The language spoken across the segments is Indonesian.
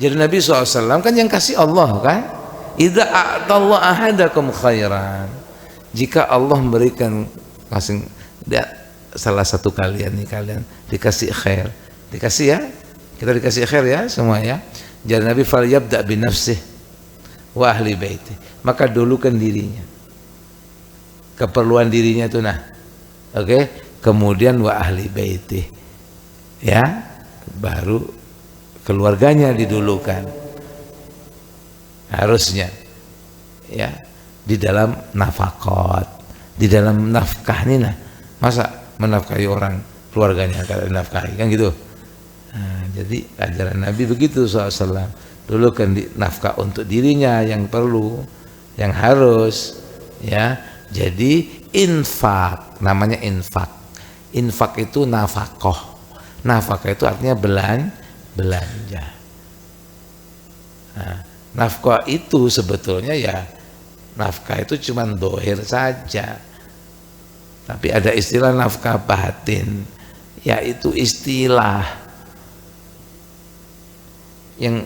Jadi Nabi SAW kan yang kasih Allah kan. Idza a'tallahu ahadakum khairan. Jika Allah memberikan masing salah satu kalian dikasih khair, dikasih ya, kita dikasih khair ya semua ya. Jadi Nabi fal yabda bi nafsihi wa ahli baiti, maka dulukan dirinya, keperluan dirinya itu oke, kemudian wa ahli baiti ya, baru keluarganya didulukan harusnya ya, di dalam nafakot, di dalam nafkah nih masa menafkahi orang keluarganya kalau nafkahi kan gitu. Nah, jadi ajaran Nabi begitu SAW, dulu kan nafkah untuk dirinya yang perlu, yang harus ya. Jadi infak, namanya infak. Infak itu nafakoh. Nafkah itu artinya belanja. Nah, nafkah itu sebetulnya ya, nafkah itu cuma dohir saja. Tapi ada istilah nafkah batin, yaitu istilah yang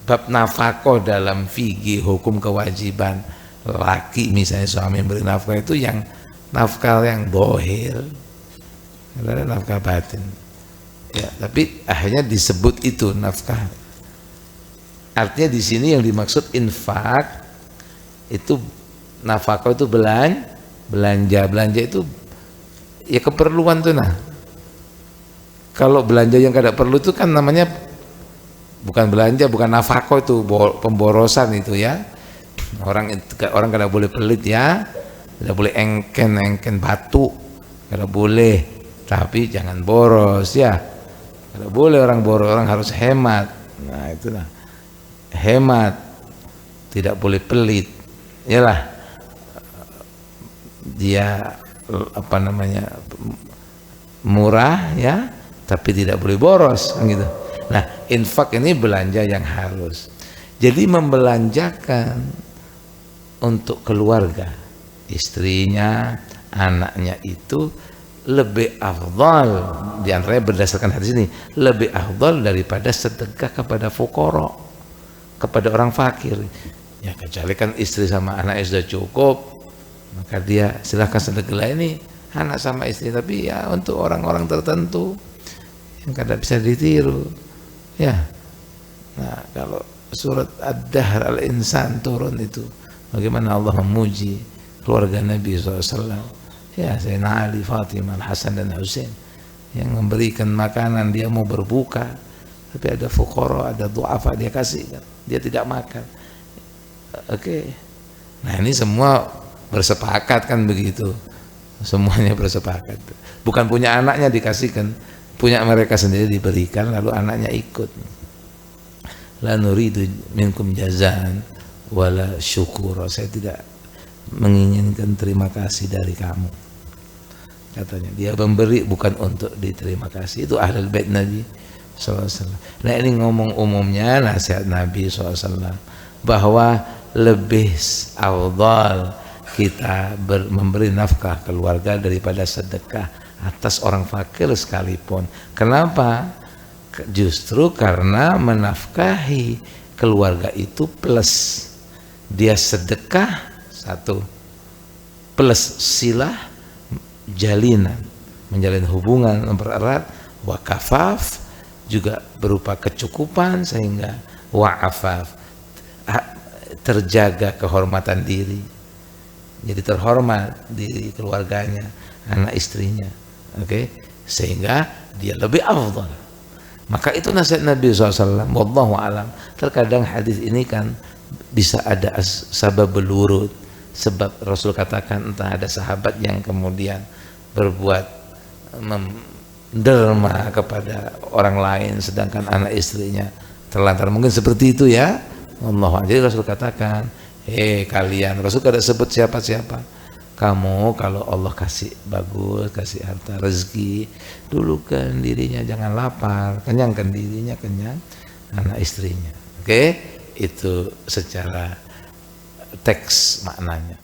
bab nafkah dalam fikih hukum kewajiban laki, misalnya suami yang beri nafkah itu yang nafkah yang dohir, ada nafkah batin ya, tapi akhirnya disebut itu nafkah. Artinya di sini yang dimaksud infak itu nafkah itu belanja itu ya keperluan tuh. Kalau belanja yang kada perlu itu kan namanya bukan belanja, bukan nafkah, itu pemborosan itu ya. Orang kada boleh pelit ya, kada boleh engken batu, kada boleh, tapi jangan boros ya. Kada boleh orang boros, orang harus hemat. Nah itu hemat, tidak boleh pelit. Yalah, dia murah ya, tapi tidak boleh boros kan gitu. Nah, infak ini belanja yang harus. Jadi membelanjakan untuk keluarga, istrinya, anaknya itu lebih afdal, di antaranya berdasarkan hadis ini, lebih afdal daripada sedekah kepada fuqara, kepada orang fakir. Ya kecuali kan istri sama anak sudah cukup, maka dia silahkan sedekah ini anak sama istri, tapi ya untuk orang-orang tertentu yang kada bisa ditiru ya. Nah kalau surat Ad-Dahr Al-Insan turun itu, bagaimana Allah memuji keluarga Nabi SAW ya, Sayyidina Ali, Fatimah, Hasan dan Husain yang memberikan makanan, dia mau berbuka tapi ada fuqara, ada du'afa, dia kasih kan, dia tidak makan. Oke. Nah ini semua bersepakat kan begitu, semuanya bersepakat, bukan punya anaknya dikasihkan, punya mereka sendiri diberikan lalu anaknya ikut. La nuridu minkum jazaan wala syukur, saya tidak menginginkan terima kasih dari kamu, katanya. Dia memberi bukan untuk diterima kasih. Itu ahlul bait Nabi SAW. Nah ini ngomong umumnya nasihat Nabi SAW bahwa lebih afdal kita memberi nafkah keluarga daripada sedekah atas orang fakir sekalipun. Kenapa? Justru karena menafkahi keluarga itu plus dia sedekah satu, plus silah jalinan, menjalin hubungan mempererat, wa kafaf juga berupa kecukupan, sehingga wa afaf terjaga kehormatan diri, jadi terhormat diri keluarganya, anak istrinya, oke, sehingga dia lebih afdal. Maka itu nasihat Nabi SAW. Wallahu alam. Terkadang hadis ini kan bisa ada sabab berurut, sebab Rasul katakan entah ada sahabat yang kemudian berbuat menderma kepada orang lain sedangkan anak istrinya terlantar, mungkin seperti itu ya. Allah, jadi Rasul katakan, kalian, Rasul kada sebut siapa-siapa, kamu kalau Allah kasih bagus, kasih harta rezeki, dulukan dirinya jangan lapar, kenyangkan dirinya, kenyang anak istrinya. Oke, itu secara teks maknanya.